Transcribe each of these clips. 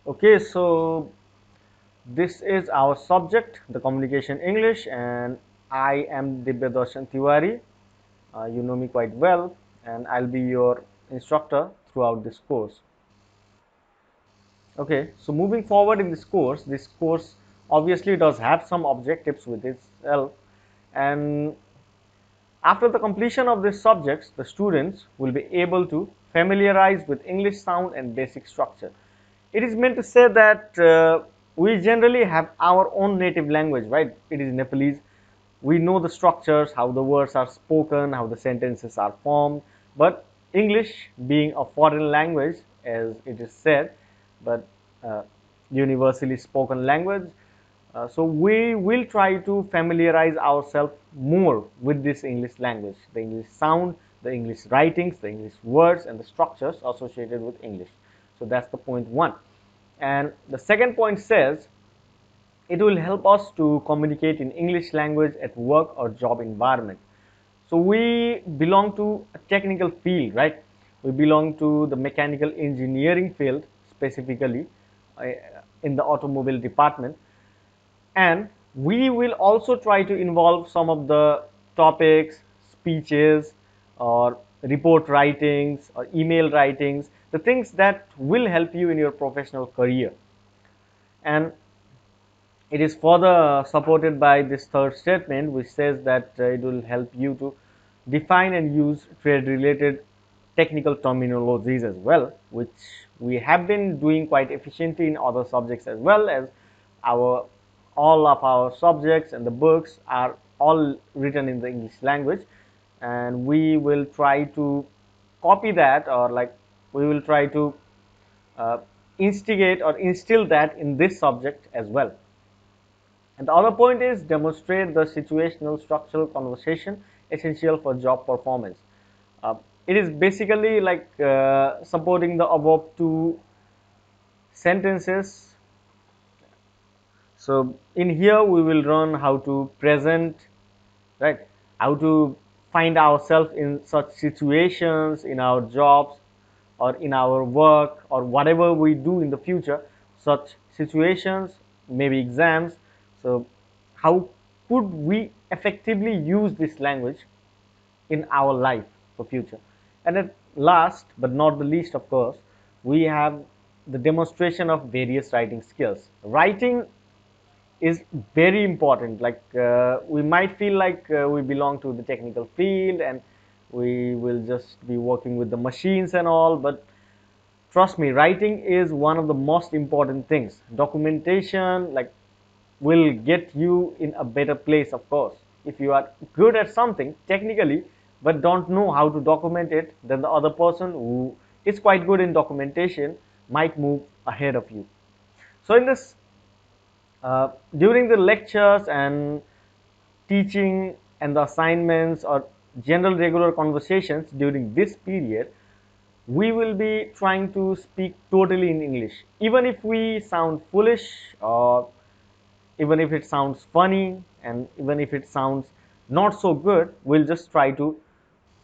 Okay, so this is our subject, the communication English, and I am Dibyadorshan Tiwari. You know me quite well, and I'll be your instructor throughout this course. Okay, so moving forward in this course obviously does have some objectives with itself, and after the completion of these subjects, the students will be able to familiarize with English sound and basic structure. It is meant to say that we generally have our own native language, right? It is Nepalese. We know the structures, how the words are spoken, how the sentences are formed. But English, being a foreign language, as it is said, but uh, universally spoken language, so we will try to familiarize ourselves more with this English language, the English sound, the English writings, the English words, and the structures associated with English. So that's the point one. And the second point says it will help us to communicate in English language at work or job environment. So we belong to a technical field, right? We belong to the mechanical engineering field specifically uh, in the automobile department, and we will also try to involve some of the topics, speeches, or report writings or email writings, the things that will help you in your professional career. And it is further supported by this third statement, which says that it will help you to define and use trade related technical terminologies as well, which we have been doing quite efficiently in other subjects as well. As our all of our subjects and the books are all written in the English language, and we will try to copy that, or like we will try to uh, instigate or instill that in this subject as well. And the other point is demonstrate the situational structural conversation essential for job performance. Uh, it is basically like supporting the above two sentences. So in here we will learn how to present, right? How to find ourselves in such situations in our jobs or in our work or whatever we do in the future, such situations, maybe exams. So how could we effectively use this language in our life for future? And at last but not the least, of course, we have the demonstration of various writing skills. Writing is very important. Like we might feel like we belong to the technical field and we will just be working with the machines and all, but trust me, writing is one of the most important things. Documentation, like, will get you in a better place, of course. If you are good at something technically but don't know how to document it, then the other person who is quite good in documentation might move ahead of you. So in this during the lectures and teaching and the assignments or general regular conversations during this period, we will be trying to speak totally in English. Even if we sound foolish, or even if it sounds funny, and even if it sounds not so good, we'll just try to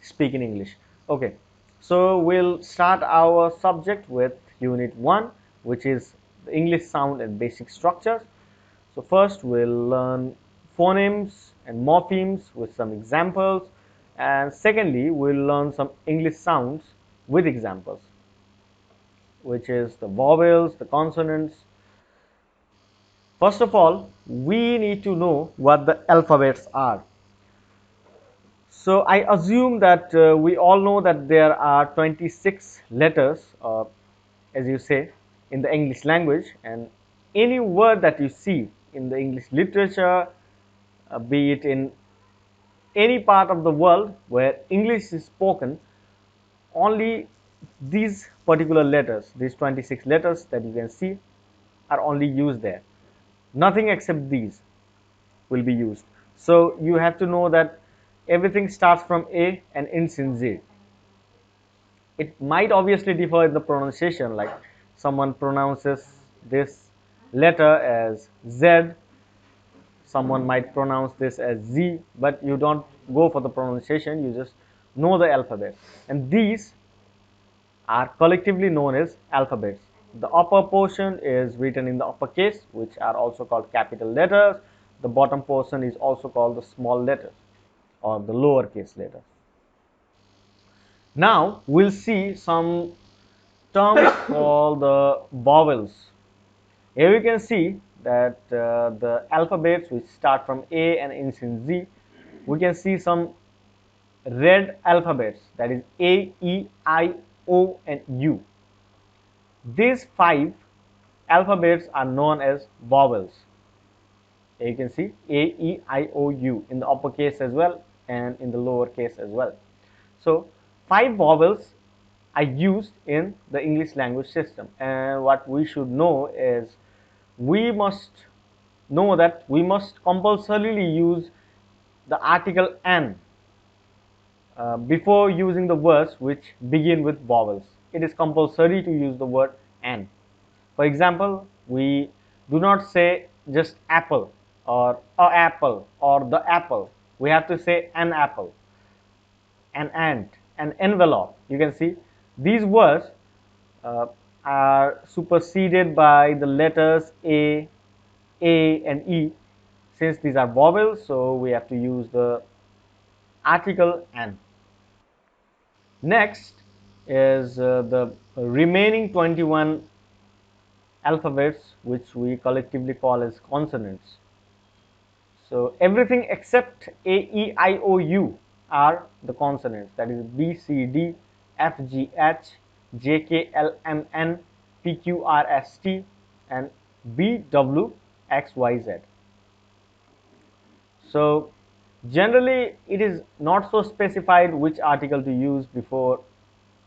speak in English. Okay, so we'll start our subject with Unit 1, which is the English sound and basic structures. So first we'll learn phonemes and morphemes with some examples, and secondly we'll learn some English sounds with examples, which is the vowels, the consonants. First of all, we need to know what the alphabets are. So I assume that we all know that there are 26 letters, as you say, in the English language, and any word that you see in the English literature, be it in any part of the world where English is spoken, only these particular letters, these 26 letters that you can see, are only used there. Nothing except these will be used. So you have to know that everything starts from A and ends in Z. It might obviously differ in the pronunciation, like someone pronounces this letter as Z, someone might pronounce this as Z, but you don't go for the pronunciation, you just know the alphabet. And these are collectively known as alphabets. The upper portion is written in the uppercase, which are also called capital letters. The bottom portion is also called the small letters or the lowercase letters. Now we'll see some terms called the vowels. Here you can see that the alphabets which start from A and ends in Z, we can see some red alphabets, that is A, E, I, O and U. These five alphabets are known as vowels. Here you can see A, E, I, O, U in the uppercase as well and in the lower case as well. So five vowels are used in the English language system, and what we should know is we must know that we must compulsorily use the article an before using the words which begin with vowels. It is compulsory to use the word an. For example, we do not say just apple or a apple or the apple. We have to say an apple, an ant, an envelope. You can see these words uh, are superseded by the letters A and E. Since these are vowels, so we have to use the article an. Next is the remaining 21 alphabets, which we collectively call as consonants. So everything except A, E, I, O, U are the consonants. That is B, C, D, F, G, H, J, K, L, M, N, P, Q, R, S, T, and B, W, X, Y, Z. So generally it is not so specified which article to use before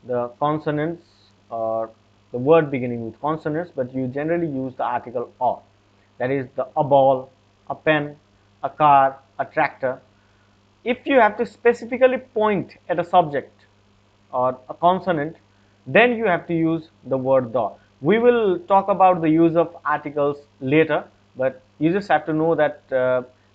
the consonants or the word beginning with consonants, but you generally use the article or. That is a ball, a pen, a car, a tractor. If you have to specifically point at a subject or a consonant, then you have to use the word the. We will talk about the use of articles later, but you just have to know that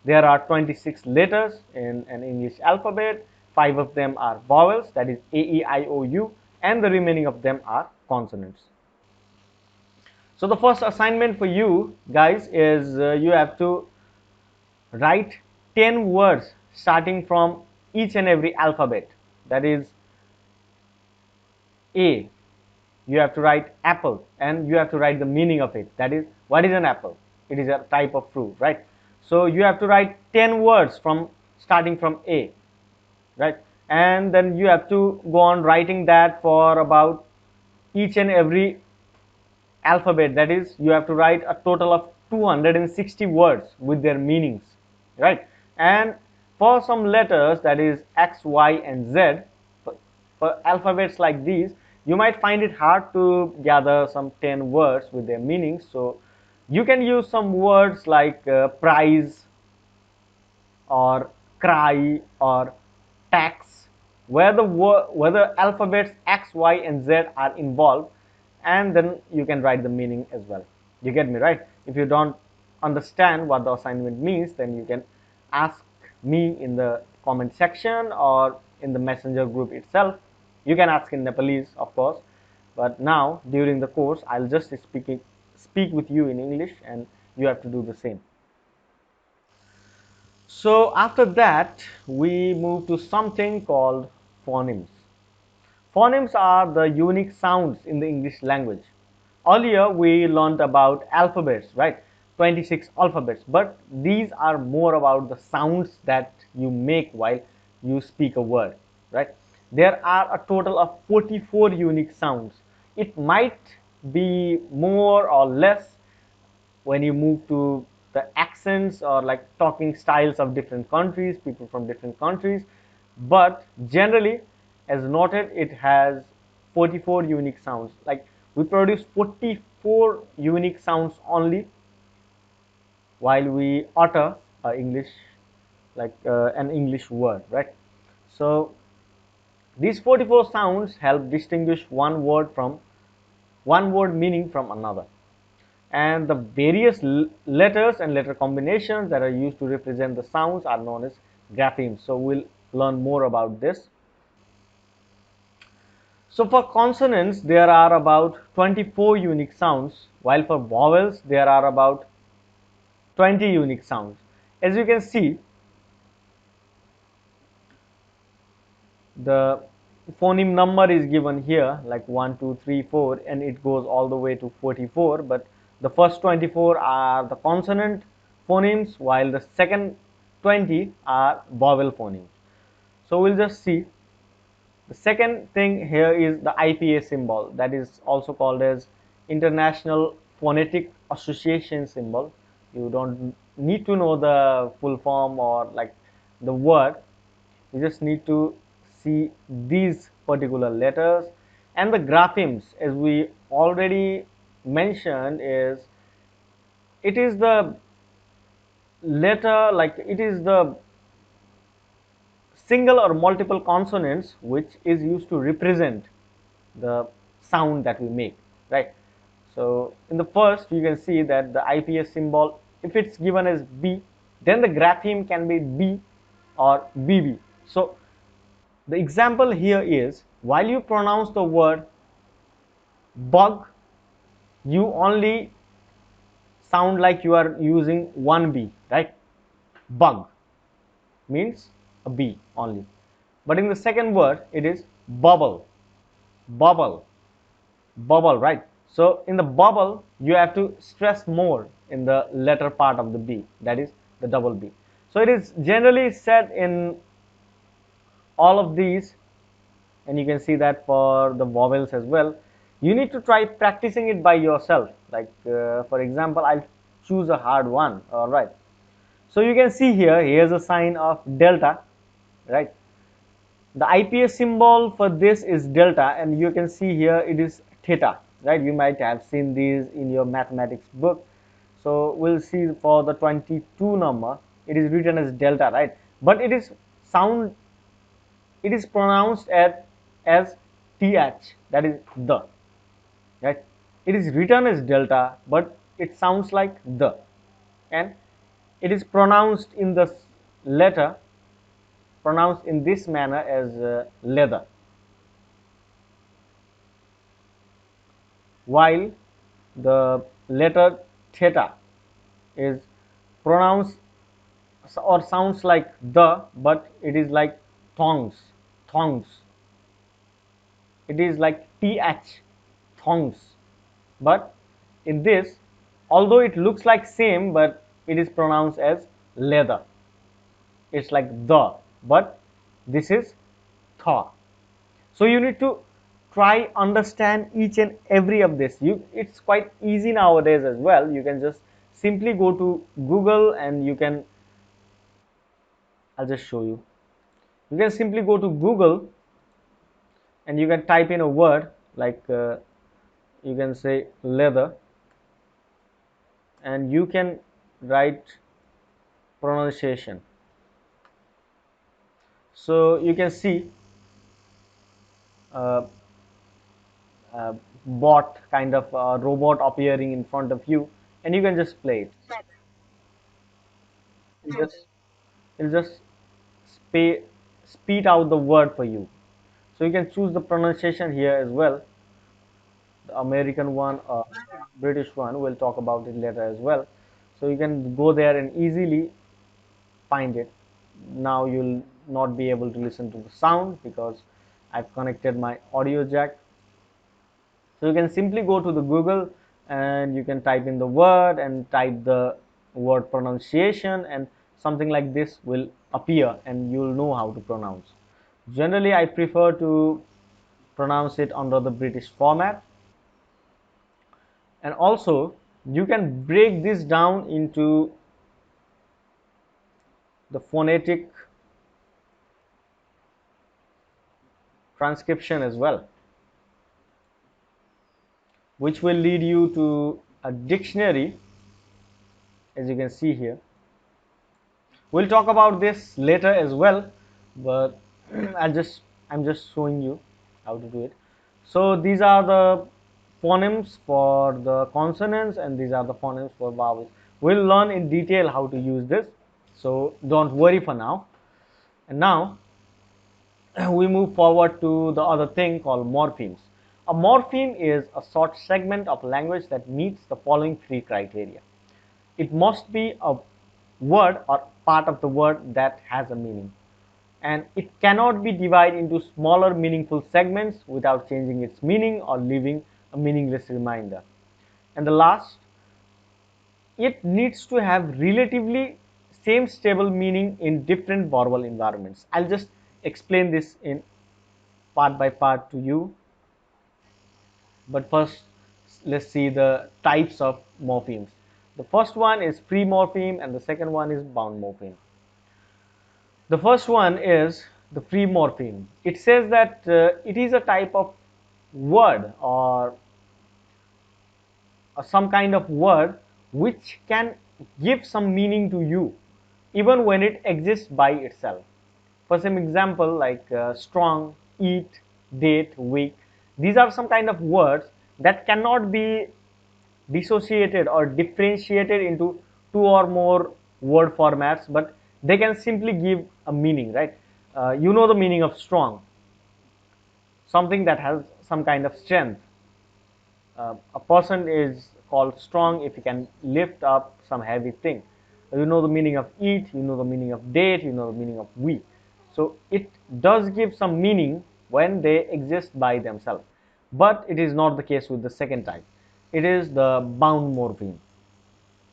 there are 26 letters in an English alphabet. 5 of them are vowels, that is A, E, I, O, U, and the remaining of them are consonants. So the first assignment for you guys is you have to write 10 words starting from each and every alphabet. That is A, you have to write apple and you have to write the meaning of it. That is, what is an apple? It is a type of fruit, right? So you have to write 10 words from starting from A, right? And then you have to go on writing that for about each and every alphabet. That is, you have to write a total of 260 words with their meanings, right? And for some letters, that is X, Y, and Z, for alphabets like these, you might find it hard to gather some 10 words with their meanings. So you can use some words like prize or cry or tax, where the alphabets X, Y, and Z are involved, and then you can write the meaning as well. You get me, right? If you don't understand what the assignment means, then you can ask me in the comment section or in the messenger group itself. You can ask in Nepalese, of course, but now during the course I'll just speak with you in English, and you have to do the same. So after that, we move to something called phonemes. Phonemes are the unique sounds in the English language. Earlier, we learned about alphabets, right? 26 alphabets, but these are more about the sounds that you make while you speak a word, right? There are a total of 44 unique sounds. It might be more or less when you move to the accents or like talking styles of different countries, people from different countries, but generally, as noted, it has 44 unique sounds. Like we produce 44 unique sounds only while we utter English, like an English word, right? So these 44 sounds help distinguish one word meaning from another, and the various letters and letter combinations that are used to represent the sounds are known as graphemes. So we'll learn more about this. So for consonants, there are about 24 unique sounds, while for vowels, there are about 20 unique sounds. As you can see, the phoneme number is given here, like 1, 2, 3, 4, and it goes all the way to 44. But the first 24 are the consonant phonemes, while the second 20 are vowel phonemes. So we'll just see. The second thing here is the IPA symbol, that is also called as International Phonetic Association symbol. You don't need to know the full form or like the word. You just need to see these particular letters. And the graphemes, as we already mentioned, is it is the letter, like it is the single or multiple consonants which is used to represent the sound that we make, right? So in the first, you can see that the IPS symbol, if it's given as B, then the grapheme can be B or BB. So the example here is, while you pronounce the word bug, you only sound like you are using one B, right? Bug means a B only. But in the second word, it is bubble, bubble, bubble, right? So in the bubble, you have to stress more in the letter part of the B, that is the double B. So it is generally said in all of these, and you can see that for the vowels as well. You need to try practicing it by yourself. Like for example, I'll choose a hard one. All right. So you can see here, here's a sign of delta, right? The IPS symbol for this is delta, and you can see here it is theta, right? You might have seen these in your mathematics book. So we'll see for the 22 number, it is written as delta, right? But it is sound, it is pronounced as th, that is the, right? It is written as delta, but it sounds like the, and it is pronounced in the letter, pronounced in this manner as leather, while the letter theta is pronounced or sounds like the, but it is like thongs, thongs. It is like th, thongs. But in this, although it looks like same, but it is pronounced as leather. It's like the, but this is tha. So you need to try understand each and every of this. It's quite easy nowadays as well. You can just simply go to Google and you can, I'll just show you. You can simply go to Google and you can type in a word like you can say leather, and you can write pronunciation. So you can see uh, uh, bot kind of robot appearing in front of you, and you can just play it. It just spay, speed out the word for you. So you can choose the pronunciation here as well. The American one or British one, we'll talk about it later as well. So you can go there and easily find it. Now you'll not be able to listen to the sound because I've connected my audio jack. So you can simply go to the Google and you can type in the word and type the word pronunciation, and something like this will appear and you'll know how to pronounce. Generally, I prefer to pronounce it under the British format. And also, you can break this down into the phonetic transcription as well, which will lead you to a dictionary, as you can see here. We'll talk about this later as well, but I'm just showing you how to do it. So these are the phonemes for the consonants, and these are the phonemes for vowels. We'll learn in detail how to use this, so don't worry for now. And now we move forward to the other thing called morphemes. A morpheme is a short segment of language that meets the following three criteria. It must be a word or part of the word that has a meaning, and it cannot be divided into smaller meaningful segments without changing its meaning or leaving a meaningless reminder. And the last, it needs to have relatively same stable meaning in different verbal environments. I'll just explain this in part by part to you, but first let's see the types of morphemes. The first one is free morpheme and the second one is bound morpheme. The first one is the free morpheme. It says that it is a type of word or some kind of word which can give some meaning to you even when it exists by itself. For some example, like strong, eat, date, weak, these are some kind of words that cannot be dissociated or differentiated into two or more word formats, but they can simply give a meaning, right? You know the meaning of strong, something that has some kind of strength. A person is called strong if he can lift up some heavy thing. You know the meaning of eat, you know the meaning of date, you know the meaning of weak. So it does give some meaning when they exist by themselves. But it is not the case with the second type. It is the bound morpheme.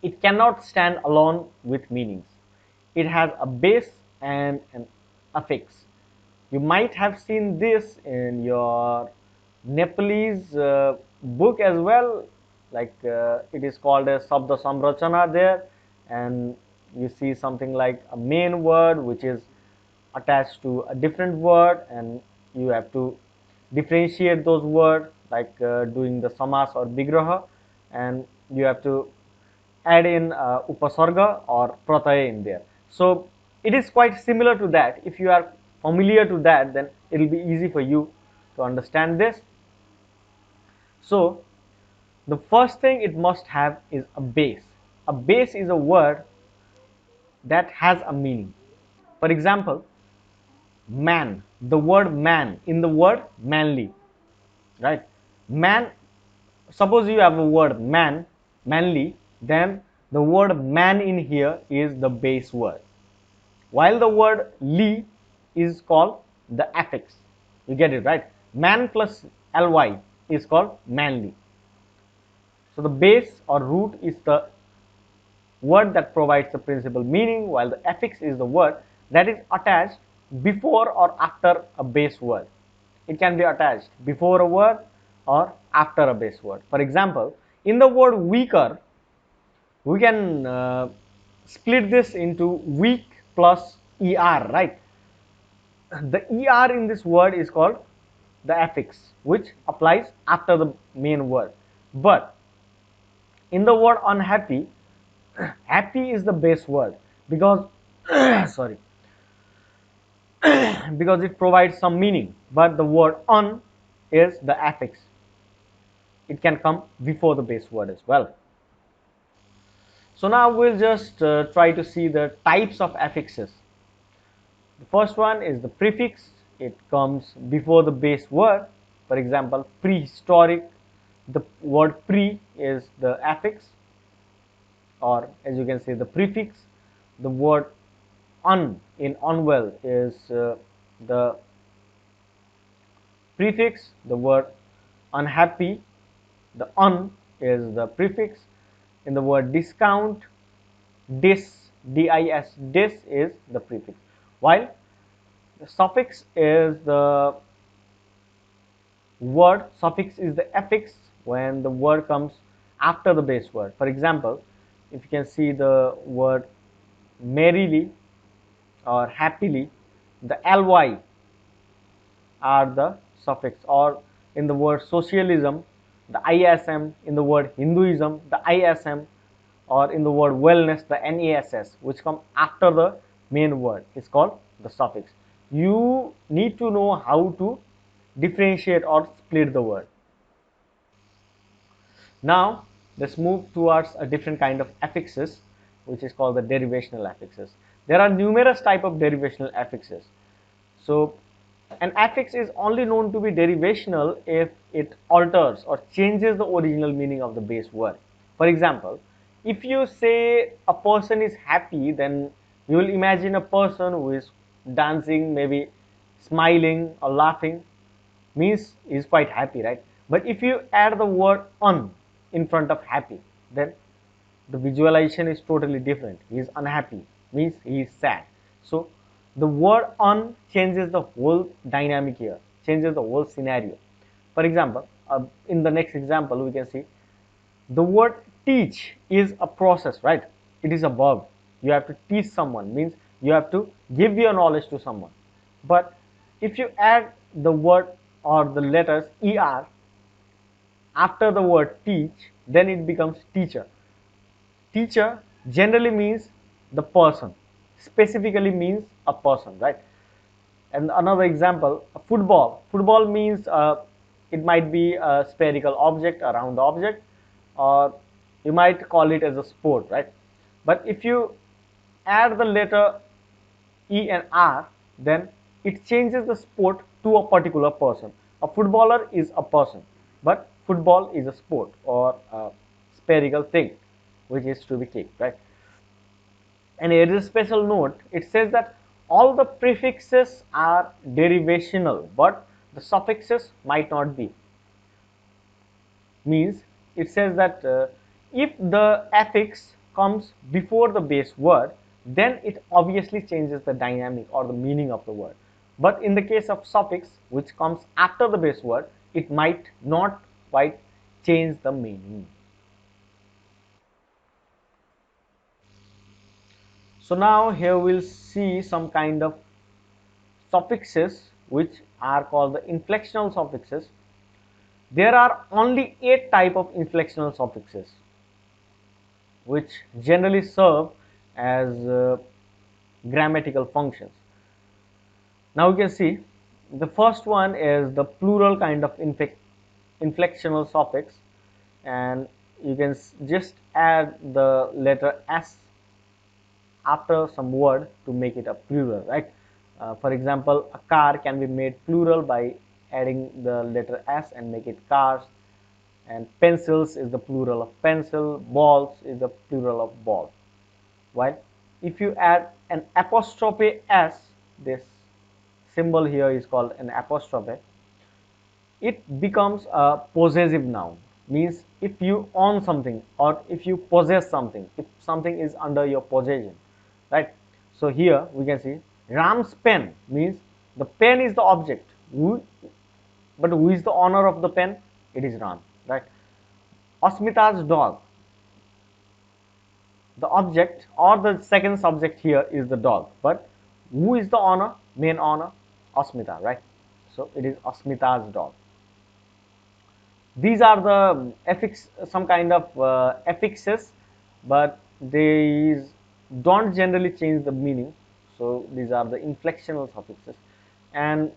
It cannot stand alone with meanings. It has a base and an affix. You might have seen this in your Nepalese book as well, like it is called as Sabda Samrachana there, and you see something like a main word which is attached to a different word, and you have to differentiate those words like doing the samas or vigraha, and you have to add in upasarga or pratyaya in there. So it is quite similar to that. If you are familiar to that, then it will be easy for you to understand this. So the first thing it must have is a base. A base is a word that has a meaning. For example, man, the word man in the word manly, right? Man, suppose you have a word man, manly, then the word man in here is the base word, while the word ly is called the affix. You get it, right? Man plus ly is called manly. So the base or root is the word that provides the principal meaning, while the affix is the word that is attached before or after a base word. It can be attached before a word or after a base word. For example, in the word weaker, we can split this into weak plus er, right? The er in this word is called the affix, which applies after the main word. But in the word unhappy, happy is the base word because sorry, because it provides some meaning, but the word un is the affix. It can come before the base word as well. So now we'll just try to see the types of affixes. The first one is the prefix. It comes before the base word. For example, prehistoric, the word pre is the affix, or as you can say the prefix. The word un in unwell is the prefix. The word unhappy, the un is the prefix. In the word discount, dis, dis is the prefix, while the suffix is the word, suffix is the affix when the word comes after the base word. For example, if you can see the word merrily or happily, the ly are the suffix, or in the word socialism, the ism, in the word Hinduism, the ism, or in the word wellness, the nass, which come after the main word, is called the suffix. You need to know how to differentiate or split the word. Now let's move towards a different kind of affixes, which is called the derivational affixes. There are numerous type of derivational affixes. So An affix is only known to be derivational if it alters or changes the original meaning of the base word. For example, if you say a person is happy, then you will imagine a person who is dancing, maybe smiling or laughing, means he is quite happy, right? But if you add the word un in front of happy, then the visualization is totally different. He is unhappy, means he is sad. So the word on changes the whole dynamic here, changes the whole scenario. For example, in the next example we can see the word teach is a process, right? It is a verb. You have to teach someone, means you have to give your knowledge to someone. But if you add the word or the letters er after the word teach, then it becomes teacher. Teacher generally means the person, specifically means a person, right? And another example, football. Football means it might be a spherical object, a round object, or you might call it as a sport, right? But if you add the letter E and R, then it changes the sport to a particular person. A footballer is a person, but football is a sport or a spherical thing which is to be kicked, right? And here is a special note. It says that all the prefixes are derivational, but the suffixes might not be. Means it says that if the affix comes before the base word, then it obviously changes the dynamic or the meaning of the word. But in the case of suffix, which comes after the base word, it might not quite change the meaning. So now here we'll see some kind of suffixes which are called the inflectional suffixes. There are only 8 type of inflectional suffixes which generally serve as grammatical functions. Now you can see the first one is the plural kind of inflectional suffix, and you can just add the letter s after some word to make it a plural, right? For example, a car can be made plural by adding the letter s and make it cars, and pencils is the plural of pencil, balls is the plural of ball. While if you add an apostrophe s, this symbol here is called an apostrophe, it becomes a possessive noun. Means if you own something or if you possess something, if something is under your possession, right? So here we can see Ram's pen, means the pen is the object, but who is the owner of the pen? It is Ram, right? Asmita's dog, the object or the second subject here is the dog, but who is the owner, main owner? Asmita, right? So it is Asmita's dog. These are the affix, some kind of affixes, but they don't generally change the meaning. So these are the inflectional suffixes. And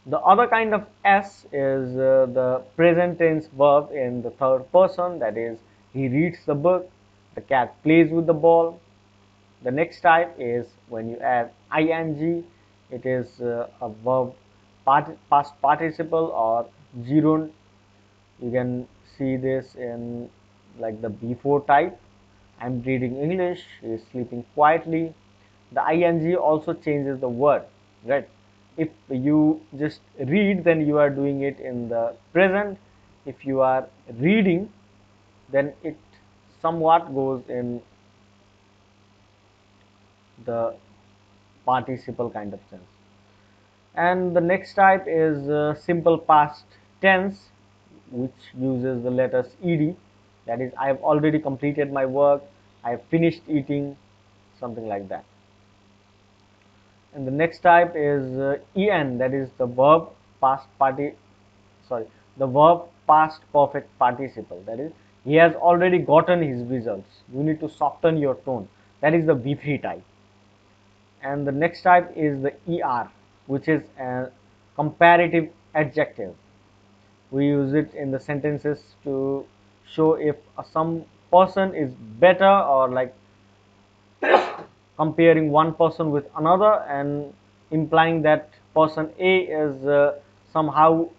the other kind of s is the present tense verb in the third person, that is he reads the book, the cat plays with the ball. The next type is when you add ing, it is a verb past participle or gerund. You can see this in like the before type. I'm reading English, he is sleeping quietly. The ing also changes the word, right? If you just read, then you are doing it in the present. If you are reading, then it somewhat goes in the participle kind of sense. And the next type is simple past tense, which uses the letters ed, that is I have already completed my work, I have finished eating, something like that. And the next type is en, that is the verb past party sorry the verb past perfect participle, that is he has already gotten his results, you need to soften your tone, that is the v3 type. And the next type is the er, which is a comparative adjective. We use it in the sentences to show if some person is better, or like comparing one person with another, and implying that person A is somehow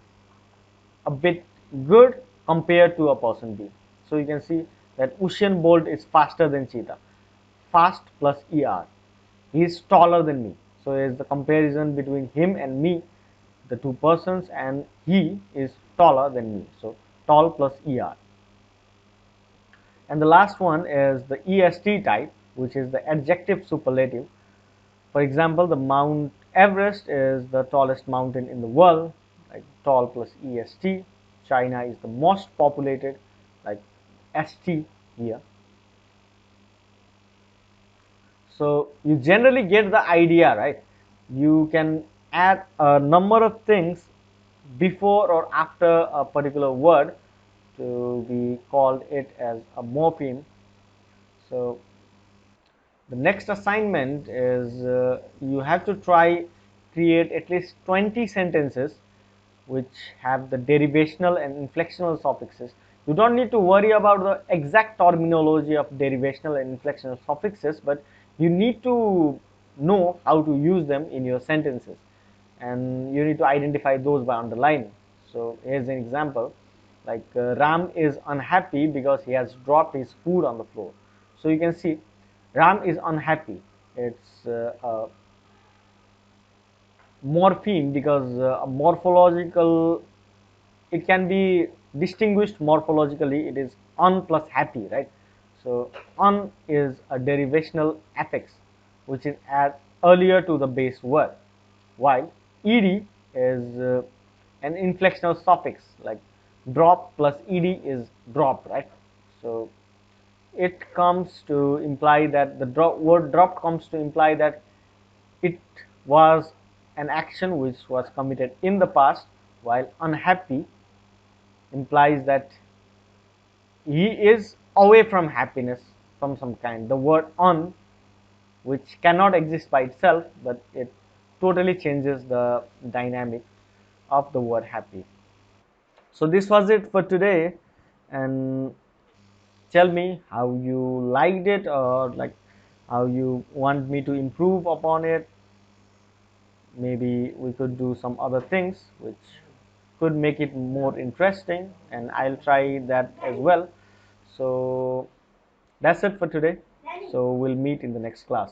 a bit good compared to a person B. So you can see that Usain Bolt is faster than Cheetah. Fast plus ER. He is taller than me. So is the comparison between him and me, the two persons, and he is taller than me. So tall plus ER. And the last one is the EST type, which is the adjective superlative. For example, the Mount Everest is the tallest mountain in the world, like tall plus EST. China is the most populated, like ST here. So you generally get the idea, right? You can add a number of things before or after a particular word to be called it as a morpheme. So the next assignment is you have to try create at least 20 sentences which have the derivational and inflectional suffixes. You don't need to worry about the exact terminology of derivational and inflectional suffixes, but you need to know how to use them in your sentences, and you need to identify those by underlining. So here's an example, like Ram is unhappy because he has dropped his food on the floor. So you can see Ram is unhappy. It's a morpheme because a morphological, it can be distinguished morphologically. It is un plus happy, right? So un is a derivational affix which is add earlier to the base word, while ed is an inflectional suffix, like drop plus ed is drop, right? So it comes to imply that the word drop comes to imply that it was an action which was committed in the past, while unhappy implies that he is away from happiness from some kind. The word on, which cannot exist by itself, but it totally changes the dynamic of the word happy. So this was it for today, and tell me how you liked it, or like how you want me to improve upon it. Maybe we could do some other things which could make it more interesting, and I'll try that as well. So that's it for today. So we'll meet in the next class.